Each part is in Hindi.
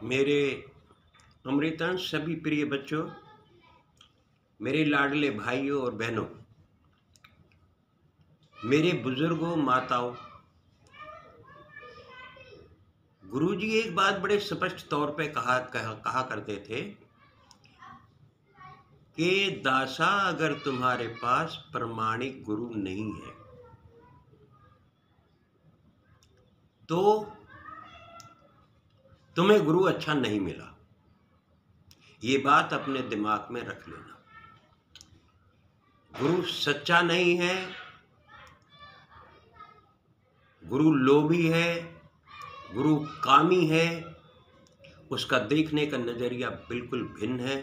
मेरे अमृतांश सभी प्रिय बच्चों, मेरे लाडले भाइयों और बहनों, मेरे बुजुर्गों, माताओं, गुरुजी एक बात बड़े स्पष्ट तौर पे कहा करते थे कि दासा, अगर तुम्हारे पास प्रमाणिक गुरु नहीं है तो तुम्हें गुरु अच्छा नहीं मिला। ये बात अपने दिमाग में रख लेना। गुरु सच्चा नहीं है, गुरु लोभी है, गुरु कामी है, उसका देखने का नजरिया बिल्कुल भिन्न है।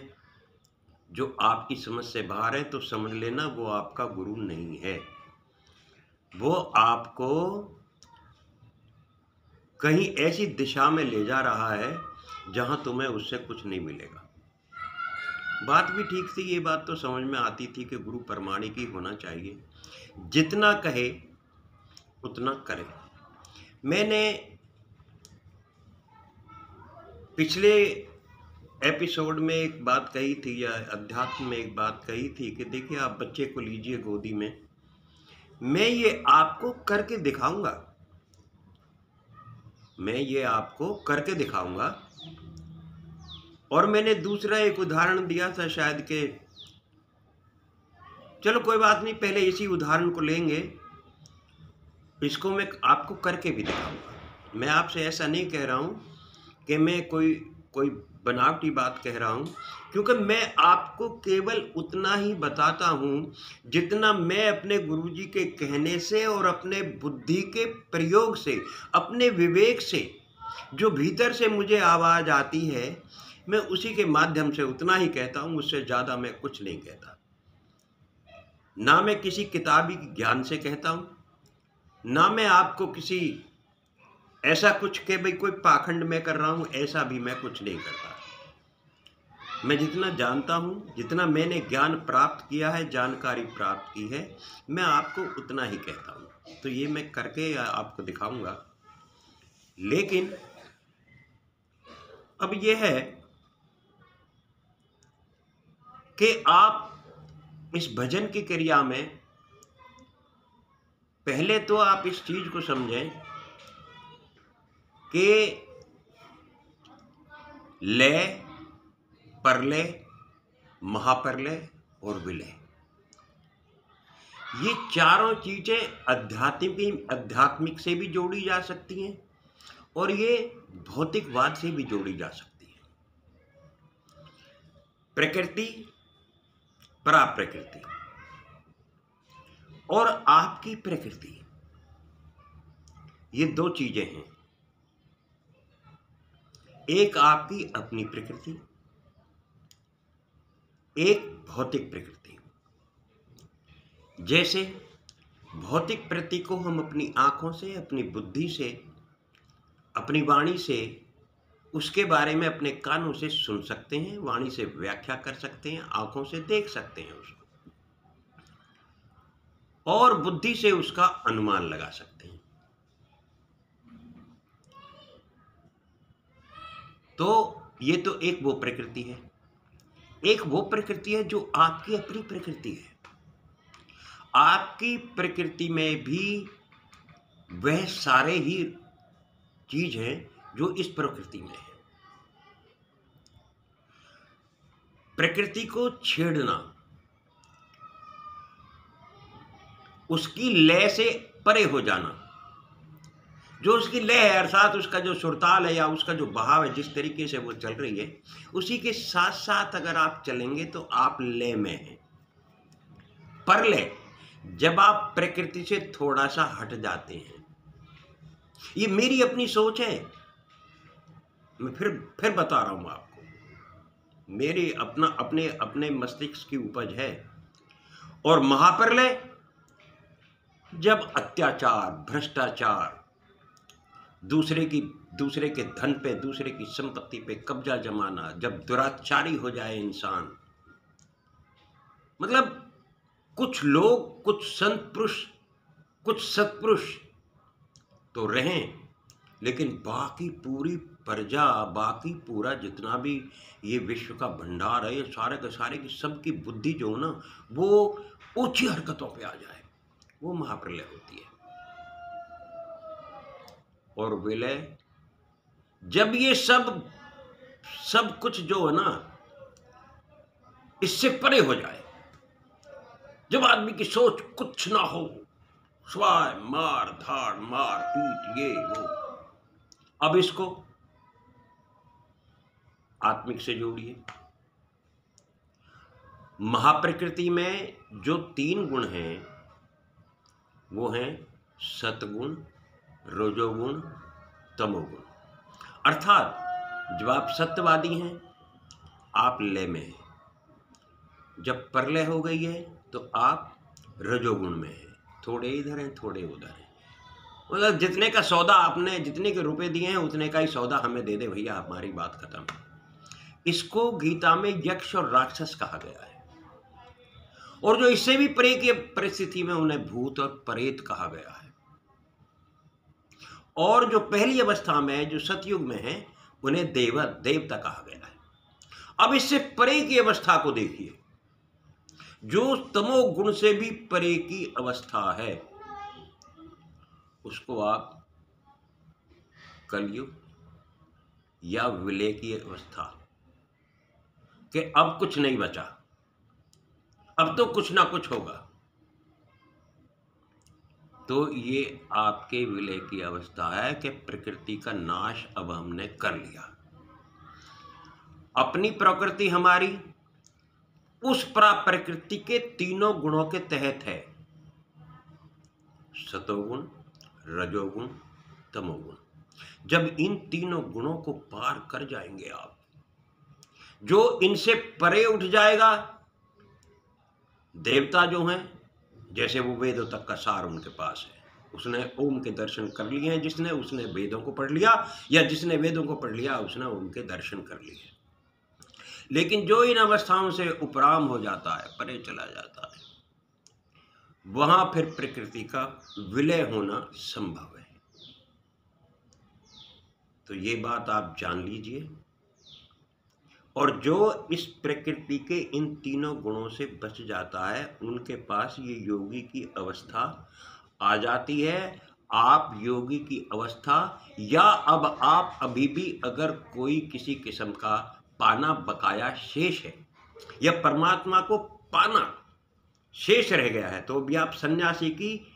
जो आपकी समझ से बाहर है तो समझ लेना वो आपका गुरु नहीं है। वो आपको कहीं ऐसी दिशा में ले जा रहा है जहां तुम्हें उससे कुछ नहीं मिलेगा। बात भी ठीक थी, ये बात तो समझ में आती थी कि गुरु प्रमाणिक ही होना चाहिए, जितना कहे उतना करे। मैंने पिछले एपिसोड में एक बात कही थी, या अध्यात्म में एक बात कही थी कि देखिए, आप बच्चे को लीजिए गोदी में, मैं ये आपको करके दिखाऊंगा, मैं ये आपको करके दिखाऊंगा। और मैंने दूसरा एक उदाहरण दिया था शायद के, चलो कोई बात नहीं, पहले इसी उदाहरण को लेंगे, इसको मैं आपको करके भी दिखाऊंगा। मैं आपसे ऐसा नहीं कह रहा हूं कि मैं कोई बनावटी बात कह रहा हूं, क्योंकि मैं आपको केवल उतना ही बताता हूं जितना मैं अपने गुरुजी के कहने से और अपने बुद्धि के प्रयोग से, अपने विवेक से, जो भीतर से मुझे आवाज आती है, मैं उसी के माध्यम से उतना ही कहता हूं। उससे ज्यादा मैं कुछ नहीं कहता। ना मैं किसी किताबी ज्ञान से कहता हूं, ना मैं आपको किसी ऐसा कुछ के भाई कोई पाखंड में कर रहा हूं, ऐसा भी मैं कुछ नहीं करता। मैं जितना जानता हूं, जितना मैंने ज्ञान प्राप्त किया है, जानकारी प्राप्त की है, मैं आपको उतना ही कहता हूं। तो ये मैं करके आपको दिखाऊंगा। लेकिन अब ये है कि आप इस भजन की क्रिया में पहले तो आप इस चीज को समझें कि लय, परलय, महाप्रलय और विलय, ये चारों चीजें आध्यात्मिक से भी जोड़ी जा सकती हैं और ये भौतिकवाद से भी जोड़ी जा सकती है। प्रकृति, पराप्रकृति और आपकी प्रकृति, ये दो चीजें हैं। एक आपकी अपनी प्रकृति, एक भौतिक प्रकृति। जैसे भौतिक प्रकृति को हम अपनी आंखों से, अपनी बुद्धि से, अपनी वाणी से, उसके बारे में अपने कानों से सुन सकते हैं, वाणी से व्याख्या कर सकते हैं, आंखों से देख सकते हैं उसको, और बुद्धि से उसका अनुमान लगा सकते हैं। तो ये तो एक वो प्रकृति है। एक वो प्रकृति है जो आपकी अपनी प्रकृति है। आपकी प्रकृति में भी वह सारे ही चीज हैं जो इस प्रकृति में है। प्रकृति को छेड़ना, उसकी लय से परे हो जाना, जो उसकी लय है अर्थात उसका जो सुरताल है या उसका जो बहाव है, जिस तरीके से वो चल रही है, उसी के साथ साथ अगर आप चलेंगे तो आप लय में हैं। परलय, जब आप प्रकृति से थोड़ा सा हट जाते हैं, ये मेरी अपनी सोच है, मैं फिर बता रहा हूं आपको, मेरी अपने मस्तिष्क की उपज है। और महाप्रलय, जब अत्याचार, भ्रष्टाचार, दूसरे के धन पे, दूसरे की संपत्ति पे कब्जा जमाना, जब दुराचारी हो जाए इंसान, मतलब कुछ लोग, कुछ संत पुरुष, कुछ सत्पुरुष तो रहें, लेकिन बाकी पूरी प्रजा, बाकी पूरा जितना भी ये विश्व का भंडार है, ये सारे के सारे की सबकी बुद्धि जो है ना, वो ऊंची हरकतों पे आ जाए, वो महाप्रलय होती है। और विलय, जब ये सब कुछ जो है ना इससे परे हो जाए, जब आदमी की सोच कुछ ना हो, स्वाय मार धाड़ मार पीट ये वो, अब इसको आत्मिक से जोड़िए। महाप्रकृति में जो 3 गुण हैं वो हैं सतगुण, रजोगुण, तमोगुण। अर्थात जब आप सत्यवादी हैं आप लय में हैं, जब प्रलय हो गई है तो आप रजोगुण में हैं, थोड़े इधर हैं थोड़े उधर हैं। मतलब जितने का सौदा आपने, जितने के रुपए दिए हैं उतने का ही सौदा हमें दे दे भैया, हमारी बात खत्म। इसको गीता में यक्ष और राक्षस कहा गया है, और जो इससे भी परे की परिस्थिति में उन्हें भूत और प्रेत कहा गया है। और जो पहली अवस्था में जो सतयुग में है उन्हें देवता कहा गया है। अब इससे परे की अवस्था को देखिए, जो तमोगुण से भी परे की अवस्था है उसको आप कलयुग या विलय की अवस्था कि अब कुछ नहीं बचा, अब तो कुछ ना कुछ होगा, तो ये आपके विलय की अवस्था है कि प्रकृति का नाश अब हमने कर लिया। अपनी प्रकृति हमारी उस प्रकृति के 3 गुणों के तहत है, सतोगुण, रजोगुण, तमोगुण। जब इन 3 गुणों को पार कर जाएंगे आप, जो इनसे परे उठ जाएगा, देवता जो हैं जैसे वो वेदों तक का सार उनके पास है, उसने ओम के दर्शन कर लिए हैं, जिसने उसने वेदों को पढ़ लिया, या जिसने वेदों को पढ़ लिया उसने उनके दर्शन कर लिए। लेकिन जो इन अवस्थाओं से उपराम हो जाता है, परे चला जाता है, वहां फिर प्रकृति का विलय होना संभव है। तो ये बात आप जान लीजिए। और जो इस प्रकृति के इन 3 गुणों से बच जाता है उनके पास ये योगी की अवस्था आ जाती है। आप योगी की अवस्था, या अब आप अभी भी अगर कोई किसी किस्म का पाना बकाया शेष है या परमात्मा को पाना शेष रह गया है, तो भी आप सन्यासी की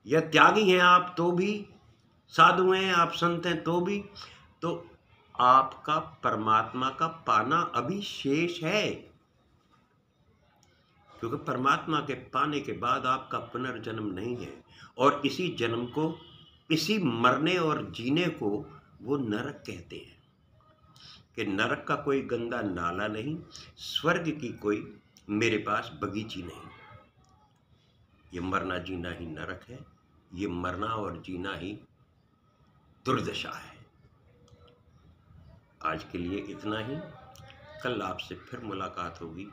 या त्यागी हैं आप तो भी, साधु हैं आप, संत हैं तो भी, तो आपका परमात्मा का पाना अभी शेष है। क्योंकि परमात्मा के पाने के बाद आपका पुनर्जन्म नहीं है, और इसी जन्म को, इसी मरने और जीने को वो नरक कहते हैं। कि नरक का कोई गंदा नाला नहीं, स्वर्ग की कोई मेरे पास बगीची नहीं। ये मरना जीना ही नरक है, ये मरना और जीना ही दुर्दशा है। आज के लिए इतना ही, कल आपसे फिर मुलाकात होगी।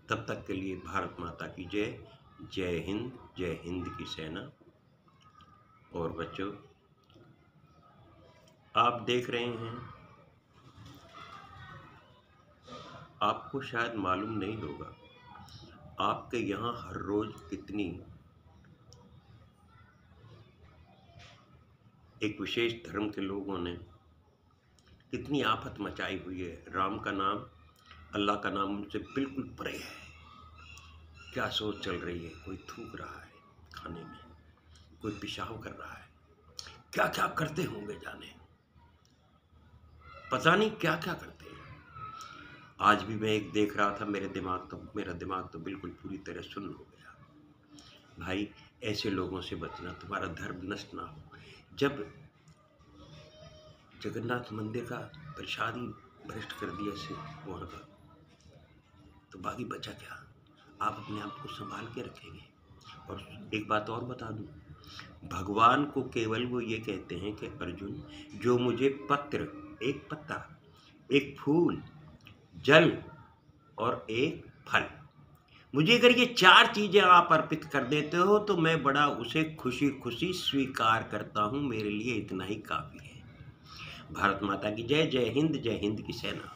तब तक के लिए भारत माता की जय। जय हिंद की सेना। और बच्चों, आप देख रहे हैं, आपको शायद मालूम नहीं होगा, आपके यहाँ हर रोज कितनी एक विशेष धर्म के लोगों ने कितनी आफत मचाई हुई है। राम का नाम, अल्लाह का नाम उनसे बिल्कुल परे है। क्या सोच चल रही है, कोई थूक रहा है खाने में, कोई पेशाब कर रहा है, क्या क्या करते होंगे जाने, पता नहीं क्या क्या करते हैं। आज भी मैं एक देख रहा था, मेरा दिमाग तो बिल्कुल पूरी तरह सुन्न हो गया। भाई, ऐसे लोगों से बचना, तुम्हारा धर्म नष्ट ना हो। जब जगन्नाथ मंदिर का प्रसाद ही भ्रष्ट कर दिया से वहाँ का, तो बाकी बचा क्या? आप अपने आप को संभाल के रखेंगे। और एक बात और बता दूं, भगवान को केवल वो ये कहते हैं कि अर्जुन, जो मुझे पत्र, एक पत्ता, एक फूल, जल और एक फल मुझे अगर ये 4 चीज़ें आप अर्पित कर देते हो तो मैं बड़ा उसे खुशी खुशी स्वीकार करता हूँ, मेरे लिए इतना ही काफ़ी है। भारत माता की जय। जय हिंद की सेना।